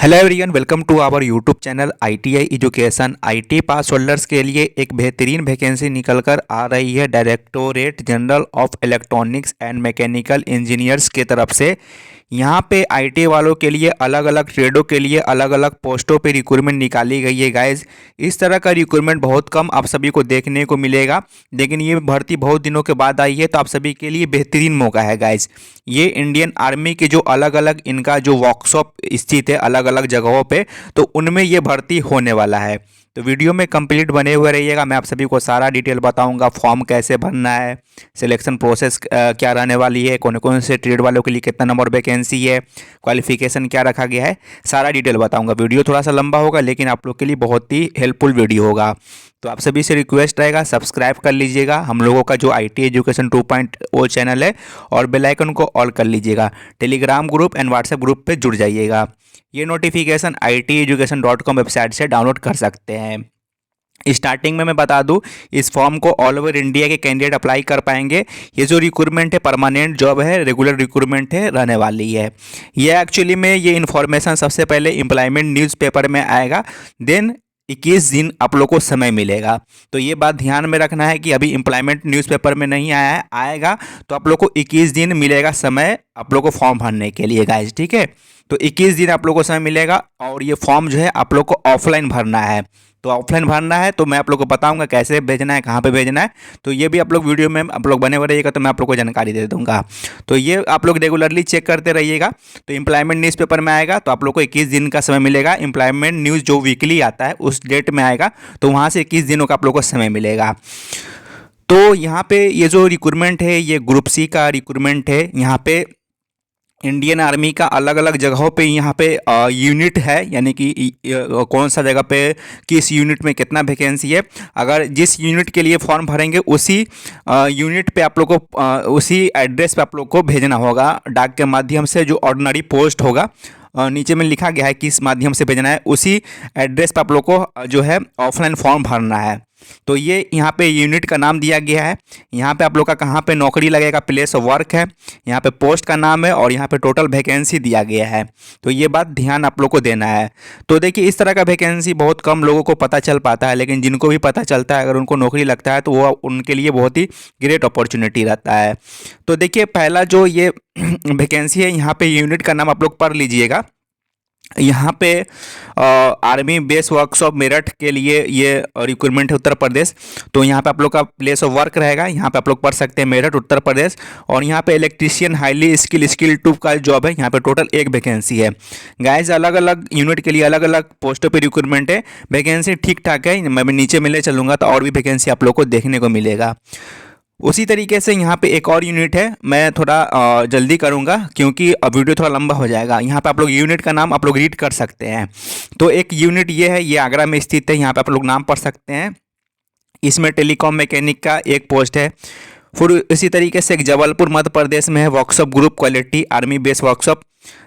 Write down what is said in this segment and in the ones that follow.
Hello everyone, welcome to our YouTube channel ITI education. IT pass holders के लिए एक बेहतरीन वैकेंसी निकल कर आ रही है directorate general of electronics and mechanical engineers के तरफ से। यहाँ पे IT वालों के लिए अलग अलग ट्रेडों के लिए अलग अलग पोस्टों पे रिक्रूटमेंट निकाली गई है गाइज। इस तरह का रिक्रूटमेंट बहुत कम आप सभी को देखने को मिलेगा, लेकिन ये भर्ती बहुत दिनों के बाद आई है, तो आप सभी के लिए बेहतरीन मौका है गाइज। ये इंडियन आर्मी के जो अलग अलग इनका जो वर्कशॉप स्थित है अलग अलग जगहों पे, तो उनमें ये भर्ती होने वाला है। तो वीडियो में कंप्लीट बने हुए रहिएगा, मैं आप सभी को सारा डिटेल बताऊंगा। फॉर्म कैसे भरना है, सिलेक्शन प्रोसेस क्या रहने वाली है, कौन कौन से ट्रेड वालों के लिए कितना नंबर वैकेंसी है, क्वालिफिकेशन क्या रखा गया है, सारा डिटेल बताऊंगा। वीडियो थोड़ा सा लंबा होगा, लेकिन आप लोग के लिए बहुत ही हेल्पफुल वीडियो होगा। तो आप सभी से रिक्वेस्ट रहेगा, सब्सक्राइब कर लीजिएगा हम लोगों का जो IT एजुकेशन 2.0 चैनल है, और बेल आइकन को ऑल कर लीजिएगा। Telegram group and WhatsApp group पे जुड़ जाइएगा। ये नोटिफिकेशन iteducation.com वेबसाइट से डाउनलोड कर सकते हैं। स्टार्टिंग में मैं बता दूं, इस फॉर्म को ऑल ओवर इंडिया के कैंडिडेट अप्लाई कर पाएंगे। ये जो रिक्रूटमेंट है परमानेंट जॉब है, रेगुलर रिक्रूटमेंट है, रहने वाली है। ये एक्चुअली में ये इन्फॉर्मेशन सबसे पहले एम्प्लॉयमेंट न्यूज़पेपर में आएगा, देन 21 दिन आप लोग को समय मिलेगा। तो ये बात ध्यान में रखना है कि अभी एम्प्लॉयमेंट न्यूज़पेपर में नहीं आया है, आएगा तो आप लोग को 21 दिन मिलेगा समय आप लोग को फॉर्म भरने के लिए गाइज, ठीक है। तो 21 दिन आप लोग को समय मिलेगा, और ये फॉर्म जो है आप लोग को ऑफलाइन भरना है। तो ऑफलाइन भरना है तो मैं आप लोग को बताऊंगा कैसे भेजना है, कहाँ पे भेजना है। तो ये भी आप लोग वीडियो में आप लोग बने हुए रहिएगा, तो मैं आप लोग को जानकारी दे दूंगा। तो ये आप लोग रेगुलरली चेक करते रहिएगा। तो एम्प्लॉयमेंट न्यूज़ पेपर में आएगा तो आप लोग को 21 दिन का समय मिलेगा। एम्प्लॉयमेंट न्यूज़ जो वीकली आता है उस डेट में आएगा, तो वहाँ से 21 दिनों का आप लोग को समय मिलेगा। तो यहाँ पे ये जो रिक्रूटमेंट है ये ग्रुप C का रिक्रूटमेंट है। यहाँ पे इंडियन आर्मी का अलग अलग जगहों पे यहाँ पे यूनिट है, यानी कि कौन सा जगह पे किस यूनिट में कितना वैकेंसी है। अगर जिस यूनिट के लिए फॉर्म भरेंगे उसी यूनिट पे आप लोग को उसी एड्रेस पे आप लोग को भेजना होगा डाक के माध्यम से। जो ऑर्डिनरी पोस्ट होगा नीचे में लिखा गया है किस माध्यम से भेजना है, उसी एड्रेस पे आप लोग को जो है ऑफलाइन फॉर्म भरना है। तो ये यहाँ पे यूनिट का नाम दिया गया है। यहाँ पे आप लोग का कहाँ पे नौकरी लगेगा, प्लेस ऑफ वर्क है, यहाँ पे पोस्ट का नाम है, और यहाँ पे टोटल वैकेंसी दिया गया है। तो ये बात ध्यान आप लोग को देना है। तो देखिए, इस तरह का वैकेंसी बहुत कम लोगों को पता चल पाता है, लेकिन जिनको भी पता चलता है, अगर उनको नौकरी लगता है तो वो उनके लिए बहुत ही ग्रेट अपॉर्चुनिटी रहता है। तो देखिए, पहला जो ये वैकेंसी है, यहाँ पे यूनिट का नाम आप लोग पढ़ लीजिएगा। यहाँ पे आर्मी बेस वर्कशॉप मेरठ के लिए ये रिक्रूटमेंट है, उत्तर प्रदेश। तो यहाँ पे आप लोग का प्लेस ऑफ वर्क रहेगा, यहाँ पे आप लोग पढ़ सकते हैं मेरठ उत्तर प्रदेश। और यहाँ पे इलेक्ट्रीशियन हाईली स्किल 2 का जॉब है। यहाँ पे टोटल एक वैकेंसी है गाइज। अलग अलग यूनिट के लिए अलग अलग पोस्टों पे रिक्रूटमेंट है। वैकेंसी ठीक ठाक है, मैं नीचे मिले चलूँगा तो और भी वैकेंसी आप लोग को देखने को मिलेगा। उसी तरीके से यहाँ पे एक और यूनिट है, मैं थोड़ा जल्दी करूँगा क्योंकि अब वीडियो थोड़ा लंबा हो जाएगा। यहाँ पे आप लोग यूनिट का नाम आप लोग रीड कर सकते हैं। तो एक यूनिट ये है, ये आगरा में स्थित है, यहाँ पे आप लोग नाम पढ़ सकते हैं। इसमें टेलीकॉम मैकेनिक का एक पोस्ट है। फिर इसी तरीके से एक जबलपुर मध्य प्रदेश में है, workshop group quality army base workshop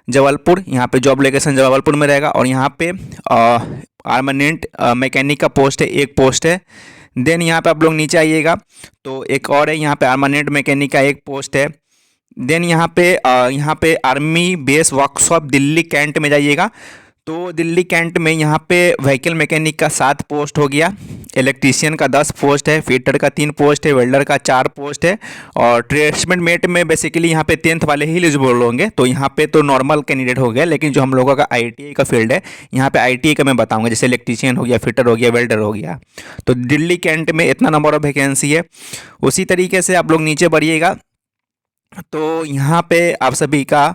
Jabalpur. यहाँ पे जॉब लोकेशन जबलपुर में रहेगा, और यहाँ पे आर्मानेंट मैकेनिक का पोस्ट है, एक पोस्ट है। देन यहाँ पे आप लोग नीचे आइएगा तो एक और है, यहाँ पे आर्मानेंट मैकेनिक का एक पोस्ट है। देन यहाँ पे army base workshop Delhi Cantt में जाइएगा तो दिल्ली कैंट में यहाँ पे व्हीकल मैकेनिक का 7 पोस्ट हो गया, इलेक्ट्रीशियन का 10 पोस्ट है, फिटर का 3 पोस्ट है, वेल्डर का 4 पोस्ट है, और ट्रेड्समैन मेट में बेसिकली यहाँ पे 10th वाले ही एलिजिबल होंगे। तो यहाँ पे तो नॉर्मल कैंडिडेट हो गया, लेकिन जो हम लोगों का ITI का फील्ड है, यहाँ पे ITI का मैं बताऊँगा, जैसे इलेक्ट्रीशियन हो गया, फिटर हो गया, वेल्डर हो गया। तो दिल्ली कैंट में इतना नंबर ऑफ वैकेंसी है। उसी तरीके से आप लोग नीचे बढ़िएगा तो यहाँ पे आप सभी का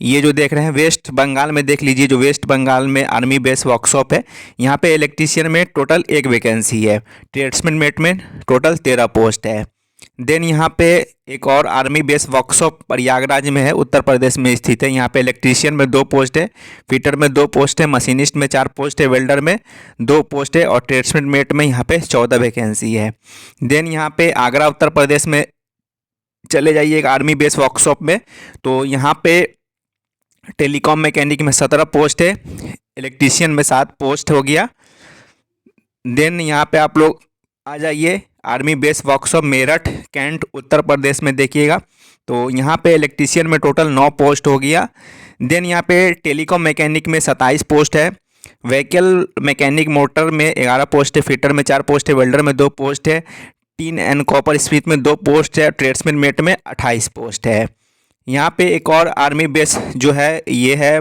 ये जो देख रहे हैं वेस्ट बंगाल में देख लीजिए, जो वेस्ट बंगाल में आर्मी बेस वर्कशॉप है, यहाँ पे इलेक्ट्रीशियन में टोटल एक वैकेंसी है, ट्रेड्समैन मेट में टोटल 13 पोस्ट है। देन यहाँ पे एक और आर्मी बेस वर्कशॉप प्रयागराज में है, उत्तर प्रदेश में स्थित है। यहाँ पे इलेक्ट्रीशियन में 2 पोस्ट है, फिटर में 2 पोस्ट है, मशीनिस्ट में 4 पोस्ट है, वेल्डर में 2 पोस्ट है, और ट्रेड्समैन मेट में यहाँ पे 14 वैकेंसी है। देन यहाँ पे आगरा उत्तर प्रदेश में चले जाइए एक आर्मी बेस वर्कशॉप में, तो यहाँ पे टेलीकॉम मैकेनिक में 17 पोस्ट है, इलेक्ट्रीशियन में 7 पोस्ट हो गया। देन यहाँ पे आप लोग आ जाइए army base workshop Meerut cantt Uttar Pradesh में देखिएगा, तो यहाँ पे इलेक्ट्रीशियन में टोटल 9 पोस्ट हो गया। देन यहाँ पे टेलीकॉम मैकेनिक में 27 पोस्ट है, व्हीकल मैकेनिक मोटर में 11 पोस्ट है, फिटर में 4 पोस्ट है, वेल्डर में 2 पोस्ट है, टीन एंड कॉपर स्मिथ में 2 पोस्ट है, ट्रेड्समैन मेट में 28 पोस्ट है। यहाँ पे एक और आर्मी बेस जो है ये है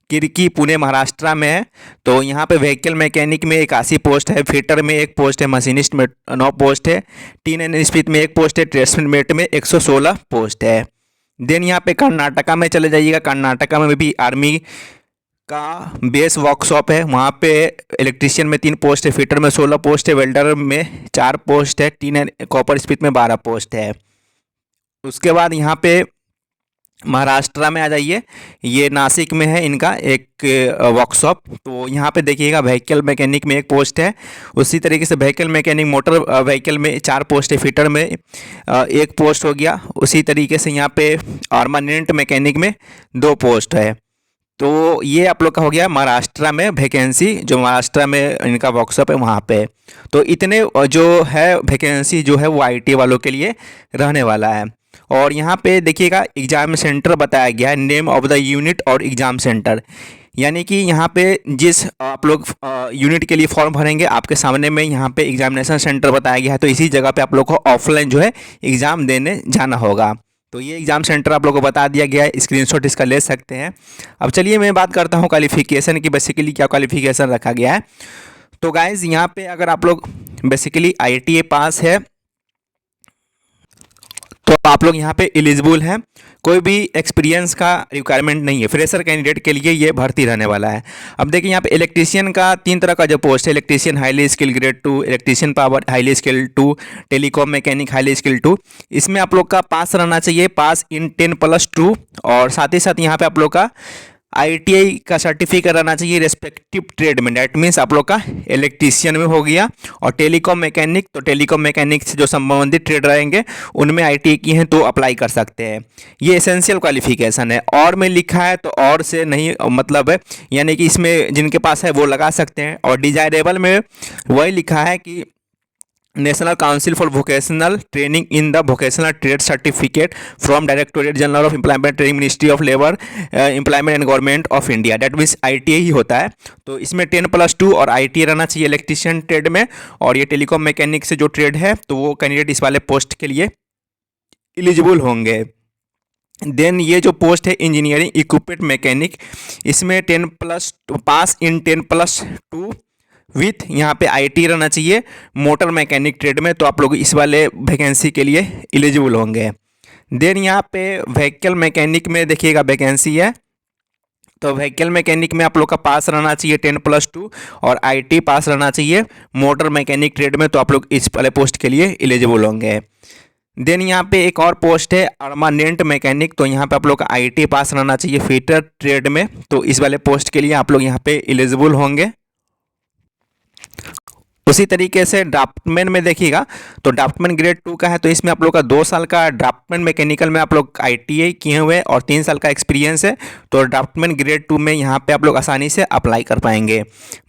किरकी पुणे महाराष्ट्र में है। तो यहाँ पे व्हीकल मैकेनिक में 81 पोस्ट है, फिटर में 1 पोस्ट है, मशीनिस्ट में 9 पोस्ट है, टीन एंड स्मिथ में 1 पोस्ट है, ट्रेड्समैन मेट में 116 पोस्ट है। देन यहाँ पे कर्नाटका में चले जाइएगा, कर्नाटका में भी आर्मी का बेस वर्कशॉप है, वहाँ पे इलेक्ट्रीशियन में 3 पोस्ट है, फिटर में 16 पोस्ट है, वेल्डर में 4 पोस्ट है, टीन एंड कॉपर स्मिथ में 12 पोस्ट है। उसके बाद यहाँ पे महाराष्ट्र में आ जाइए, ये नासिक में है इनका एक वर्कशॉप। तो यहाँ पे देखिएगा व्हीकल मैकेनिक में 1 पोस्ट है, उसी तरीके से व्हीकल मैकेनिक मोटर व्हीकल में 4 पोस्ट है, फिटर में 1 पोस्ट हो गया। उसी तरीके से यहाँ पे परमानेंट मैकेनिक में 2 पोस्ट है। तो ये आप लोग का हो गया महाराष्ट्र में वैकेंसी, जो महाराष्ट्र में इनका वर्कशॉप है वहाँ पे। तो इतने जो है वैकेंसी जो है वो आईटी वालों के लिए रहने वाला है। और यहाँ पे देखिएगा एग्ज़ाम सेंटर बताया गया है, नेम ऑफ द यूनिट और एग्ज़ाम सेंटर, यानी कि यहाँ पे जिस आप लोग यूनिट के लिए फॉर्म भरेंगे आपके सामने में यहाँ पे एग्जामिनेशन सेंटर बताया गया है। तो इसी जगह पे आप लोग को ऑफलाइन जो है एग्ज़ाम देने जाना होगा। तो ये एग्ज़ाम सेंटर आप लोगों को बता दिया गया है, स्क्रीनशॉट इसका ले सकते हैं। अब चलिए मैं बात करता हूँ क्वालिफ़िकेशन की, बेसिकली क्या क्वालिफ़िकेशन रखा गया है। तो गाइज़ यहाँ पे अगर आप लोग बेसिकली आईटीआई पास है तो आप लोग यहाँ पे एलिजिबल हैं, कोई भी एक्सपीरियंस का रिक्वायरमेंट नहीं है, फ्रेशर कैंडिडेट के लिए ये भर्ती रहने वाला है। अब देखिए यहाँ पे इलेक्ट्रीशियन का 3 तरह का जो पोस्ट है, electrician highly skill grade 2, electrician power highly skill 2, telecom mechanic highly skill 2। इसमें आप लोग का पास रहना चाहिए, पास इन 10+2, और साथ ही साथ यहाँ पे आप लोग का आईटीआई का सर्टिफिकेट रहना चाहिए रेस्पेक्टिव ट्रेड में। डैट मीन्स आप लोग का इलेक्ट्रीशियन में हो गया, और टेलीकॉम मैकेनिक, तो टेलीकॉम मैकेनिक से जो संबंधित ट्रेड रहेंगे उनमें आईटीआई की हैं तो अप्लाई कर सकते हैं। ये एसेंशियल क्वालिफिकेशन है। और में लिखा है तो और से नहीं मतलब है, यानी कि इसमें जिनके पास है वो लगा सकते हैं। और डिजायरेबल में वही लिखा है कि national council for vocational training in the vocational trade certificate from directorate general of employment training ministry of labour employment and government of India. That means ITI ही होता है। तो इसमें 10+2 और आईटीआई रहना चाहिए इलेक्ट्रीशियन ट्रेड में। और ये टेलीकॉम मैकेनिक से जो ट्रेड है तो वो कैंडिडेट इस वाले पोस्ट के लिए एलिजिबल होंगे। देन ये जो पोस्ट है इंजीनियरिंग इक्विपमेंट मैकेनिक, इसमें 10+ पास इन 10+2 विथ यहाँ पे आईटी रहना चाहिए मोटर मैकेनिक ट्रेड में। तो आप लोग इस वाले वैकेंसी के लिए एलिजिबल होंगे। देन यहाँ पे व्हीकल मैकेनिक में देखिएगा वैकेंसी है, तो व्हीकल मैकेनिक में आप लोग का पास रहना चाहिए 10+2 और आईटी पास रहना चाहिए मोटर मैकेनिक ट्रेड में। तो आप लोग इस वाले पोस्ट के लिए एलिजिबल होंगे। देन यहाँ पे एक और पोस्ट है परमानेंट मैकेनिक, तो यहाँ पे आप लोग का आईटी पास रहना चाहिए फिटर ट्रेड में। तो इस वाले पोस्ट के लिए आप लोग यहाँ पे एलिजिबल होंगे। उसी तरीके से ड्राफ्टमैन में देखिएगा, तो ड्राफ्टमैन ग्रेड 2 का है, तो इसमें आप लोग का 2 साल का ड्राफ्टमैन मैकेनिकल में आप लोग आईटीआई किए हुए और 3 साल का एक्सपीरियंस है। तो ड्राफ्टमैन ग्रेड 2 में यहाँ पे आप लोग आसानी से अप्लाई कर पाएंगे।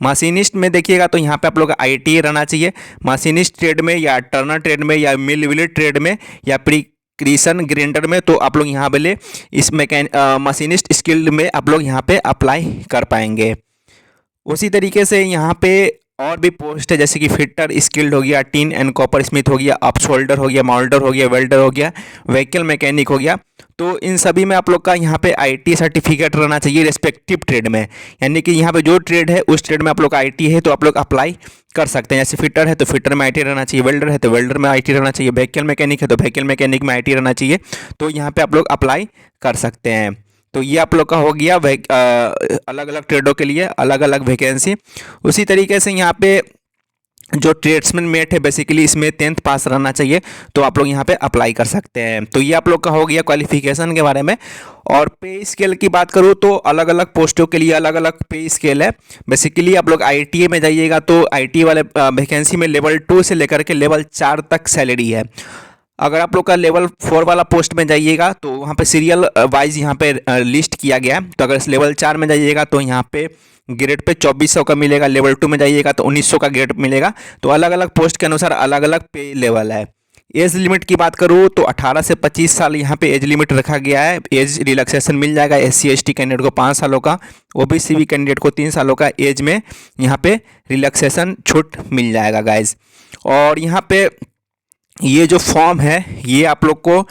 मशीनिस्ट में देखिएगा तो यहाँ पे आप लोग का आईटीआई रहना चाहिए मशीनिस्ट ट्रेड में, या टर्नर ट्रेड में, या मिल विलेट ट्रेड में, या क्रीसन ग्राइंडर में। तो आप लोग यहाँ पे इस मशीनिस्ट स्किल्ड में आप लोग यहाँ पे अप्लाई कर पाएंगे। उसी तरीके से यहाँ पे और भी पोस्ट है, जैसे कि फिटर स्किल्ड हो गया, टीन एंड कॉपर स्मिथ हो गया, अप शोल्डर हो गया, माउल्डर हो गया, वेल्डर हो गया, व्हीकल मैकेनिक हो गया। तो इन सभी में आप लोग का यहाँ पे आईटी सर्टिफिकेट रहना चाहिए रेस्पेक्टिव ट्रेड में, यानी कि यहाँ पे जो ट्रेड है उस ट्रेड में आप लोग का आईटी है तो आप लोग अप्लाई कर सकते हैं। जैसे फिटर है तो फिटर में आईटी रहना चाहिए, वेल्डर है तो वेल्डर में आईटी रहना चाहिए, व्हीकल मैकेनिक है तो व्हीकल मैकेनिक में आईटी रहना चाहिए। तो यहाँ पे आप लोग अप्लाई कर सकते हैं। तो ये आप लोग का हो गया अलग अलग ट्रेडों के लिए अलग अलग वैकेंसी। उसी तरीके से यहाँ पे जो ट्रेड्समैन मेट है बेसिकली इसमें 10th पास रहना चाहिए, तो आप लोग यहाँ पे अप्लाई कर सकते हैं। तो ये आप लोग का हो गया क्वालिफिकेशन के बारे में। और पे स्केल की बात करूँ तो अलग अलग पोस्टों के लिए अलग अलग पे स्केल है। बेसिकली आप लोग आईटीआई में जाइएगा तो आईटीआई वाले वैकेंसी में लेवल 2 से लेकर के लेवल 4 तक सैलरी है। अगर आप लोग का लेवल 4 वाला पोस्ट में जाइएगा तो वहाँ पे सीरियल वाइज यहाँ पे लिस्ट किया गया है। तो अगर लेवल 4 में जाइएगा तो यहाँ पे ग्रेड पे 2400 का मिलेगा, लेवल 2 में जाइएगा तो 1900 का ग्रेड मिलेगा। तो अलग अलग पोस्ट के अनुसार अलग अलग पे लेवल है। एज लिमिट की बात करूँ तो 18 से 25 साल यहाँ पे एज लिमिट रखा गया है। एज रिलैक्सेशन मिल जाएगा SC ST कैंडिडेट को 5 सालों का, OBC कैंडिडेट को 3 सालों का एज में यहाँ पे रिलैक्सेशन छूट मिल जाएगा गाइज। और यहाँ पे ये जो फॉर्म है ये आप लोग को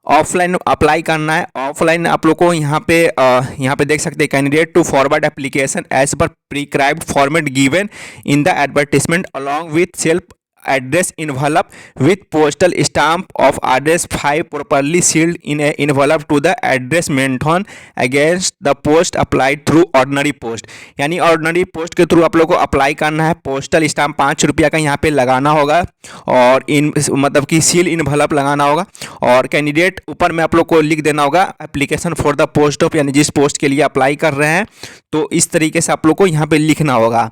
ऑफलाइन अप्लाई करना है। ऑफलाइन आप लोग को यहाँ पे देख सकते हैं, candidate to forward application as per prescribed format given in the advertisement along with self address envelope with postal stamp of address 5 properly sealed in a envelope to the address mentioned against the post applied through ordinary post। यानी ordinary post के through आप लोग को apply करना है। Postal stamp 5 रुपया का यहाँ पे लगाना होगा और मतलब कि सील इन्वेलप लगाना होगा। और कैंडिडेट ऊपर में आप लोग को लिख देना होगा application for the post of, यानी जिस पोस्ट के लिए अप्लाई कर रहे हैं तो इस तरीके से आप लोग को यहाँ पे लिखना होगा।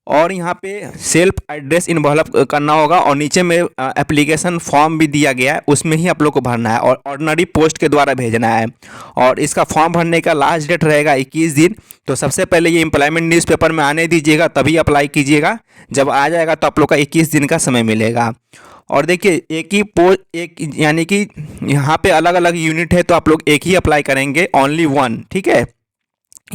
और यहाँ पे सेल्फ एड्रेस इन्वॉल्व करना होगा और नीचे में एप्लीकेशन फॉर्म भी दिया गया है, उसमें ही आप लोग को भरना है और ऑर्डिनरी पोस्ट के द्वारा भेजना है। और इसका फॉर्म भरने का लास्ट डेट रहेगा 21 दिन। तो सबसे पहले ये एम्प्लॉयमेंट न्यूज़पेपर में आने दीजिएगा, तभी अप्लाई कीजिएगा। जब आ जाएगा तो आप लोग का 21 दिन का समय मिलेगा। और देखिए एक यानी कि यहाँ पे अलग अलग यूनिट है तो आप लोग एक ही अप्लाई करेंगे, ओनली वन, ठीक है।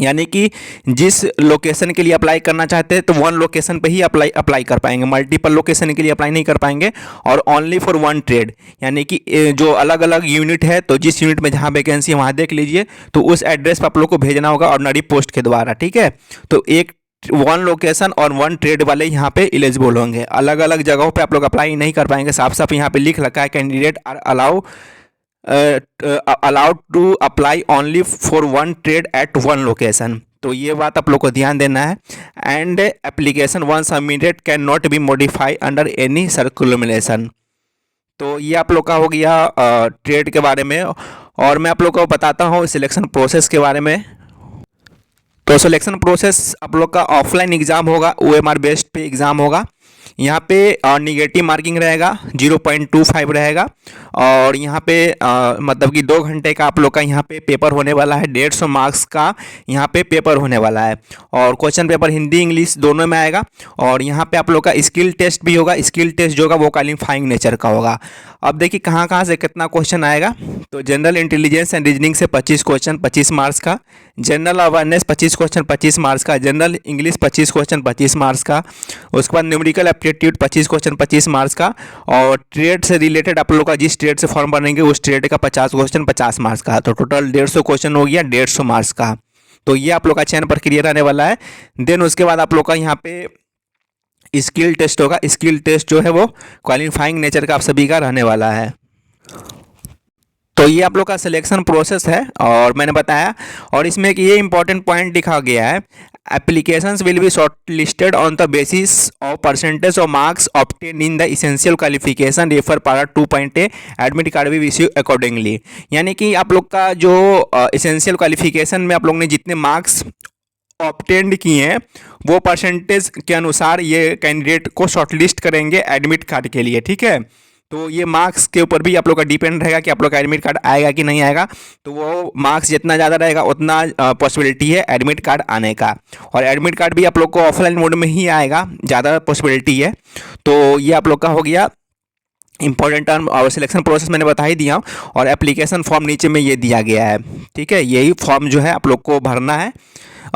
यानी कि जिस लोकेशन के लिए अप्लाई करना चाहते हैं तो वन लोकेशन पे ही अप्लाई कर पाएंगे, मल्टीपल लोकेशन के लिए अप्लाई नहीं कर पाएंगे। और ओनली फॉर वन ट्रेड, यानी कि जो अलग अलग यूनिट है तो जिस यूनिट में जहाँ वैकेंसी है वहाँ देख लीजिए, तो उस एड्रेस पर आप लोग को भेजना होगा ऑर्डिनरी पोस्ट के द्वारा, ठीक है। तो एक वन लोकेशन और वन ट्रेड वाले यहाँ पे एलिजिबल होंगे। अलग अलग जगहों पे आप लोग अप्लाई नहीं कर पाएंगे। साफ साफ यहाँ पे लिख रखा है candidate are allowed to apply only for one trade at one location. तो ये बात आप लोग को ध्यान देना है। And application one submitted can not be modify under any circulation. तो ये आप लोग का हो गया ट्रेड के बारे में। और मैं आप लोग को बताता हूँ सिलेक्शन प्रोसेस के बारे में। तो सिलेक्शन प्रोसेस आप लोग का ऑफलाइन एग्ज़ाम होगा, OMR बेस्ड पे एग्ज़ाम होगा। यहाँ पे निगेटिव मार्किंग रहेगा, 0.25 रहेगा। और यहाँ पे मतलब कि 2 घंटे का आप लोग का यहाँ पे पेपर होने वाला है। 150 मार्क्स का यहाँ पे पेपर होने वाला है। और क्वेश्चन पेपर हिंदी इंग्लिश दोनों में आएगा। और यहाँ पे आप लोग का स्किल टेस्ट भी होगा। स्किल टेस्ट जो होगा वो क्वालिफाइंग नेचर का होगा। अब देखिए कहाँ से कितना क्वेश्चन आएगा। तो जनरल इंटेलिजेंस एंड रीजनिंग से 25 क्वेश्चन 25 मार्क्स का, जनरल अवेयरनेस 25 क्वेश्चन 25 मार्क्स का, जनरल इंग्लिश 25 क्वेश्चन 25 मार्क्स का। उसके बाद न्यूमेरिकल एप्टीट्यूड 25 क्वेश्चन 25 मार्क्स का। और ट्रेड से रिलेटेड आप लोग का जिस ट्रेड से फॉर्म भरेंगे उस ट्रेड का 50 क्वेश्चन 50 मार्क्स का। तो टोटल 150 क्वेश्चन हो गया 150 मार्क्स का। तो ये आप लोग का चयन प्रक्रिया रहने वाला है। देन उसके बाद आप लोग का यहाँ पे स्किल टेस्ट होगा। स्किल टेस्ट जो है वो क्वालिफाइंग नेचर का आप सभी का रहने वाला है। तो ये आप लोग का सिलेक्शन प्रोसेस है और मैंने बताया। और इसमें एक ये इंपॉर्टेंट पॉइंट लिखा गया है, applications will be short listed on the basis of percentage of marks obtain in the essential qualification refer पारा 2.a एडमिट कार्ड भी इश्यू अकॉर्डिंगली। यानी कि आप लोग का जो इसेंशियल क्वालिफिकेशन में आप लोग ने जितने मार्क्स ऑब्टेंड किए हैं वो परसेंटेज के अनुसार ये कैंडिडेट को शॉर्टलिस्ट करेंगे एडमिट कार्ड के लिए, ठीक है। तो ये मार्क्स के ऊपर भी आप लोग का डिपेंड रहेगा कि आप लोग का एडमिट कार्ड आएगा कि नहीं आएगा। तो वो मार्क्स जितना ज़्यादा रहेगा उतना पॉसिबिलिटी है एडमिट कार्ड आने का। और एडमिट कार्ड भी आप लोग को ऑफलाइन मोड में ही आएगा, ज़्यादा पॉसिबिलिटी है। तो ये आप लोग का हो गया इंपॉर्टेंट टर्म। और सिलेक्शन प्रोसेस मैंने बता ही दिया। और एप्लीकेशन फॉर्म नीचे में ये दिया गया है, ठीक है। यही फॉर्म जो है आप लोग को भरना है।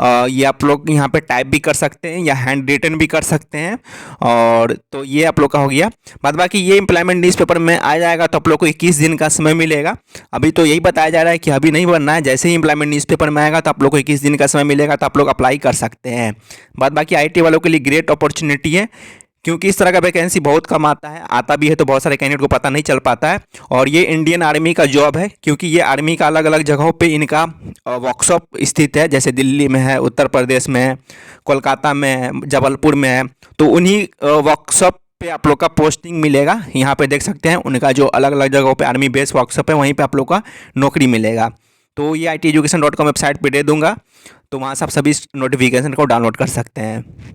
ये आप लोग यहाँ पे टाइप भी कर सकते हैं या हैंड रिटन भी कर सकते हैं। और तो ये आप लोग का हो गया। बाद बाकी ये एम्प्लॉयमेंट न्यूज़पेपर में आ जाएगा तो आप लोग को 21 दिन का समय मिलेगा। अभी तो यही बताया जा रहा है कि अभी नहीं बनना है, जैसे ही एम्प्लॉयमेंट न्यूज़पेपर में आएगा तो आप लोग को 21 दिन का समय मिलेगा, तो आप लोग अप्लाई कर सकते हैं। बाद बाकी IT वालों के लिए ग्रेट अपॉर्चुनिटी है, क्योंकि इस तरह का वैकेंसी बहुत कम आता भी है तो बहुत सारे कैंडिडेट को पता नहीं चल पाता है। और ये इंडियन आर्मी का जॉब है, क्योंकि ये आर्मी का अलग अलग जगहों पे इनका वर्कशॉप स्थित है। जैसे दिल्ली में है, उत्तर प्रदेश में है, कोलकाता में है, जबलपुर में है। तो उन्हीं वर्कशॉप पे आप लोग का पोस्टिंग मिलेगा। यहाँ पे देख सकते हैं उनका जो अलग अलग जगहों पे आर्मी बेस वर्कशॉप है, वहीं पे आप लोग का नौकरी मिलेगा। तो ये iteducation.com वेबसाइट पे दे दूँगा, तो वहाँ से आप सभी नोटिफिकेशन को डाउनलोड कर सकते हैं।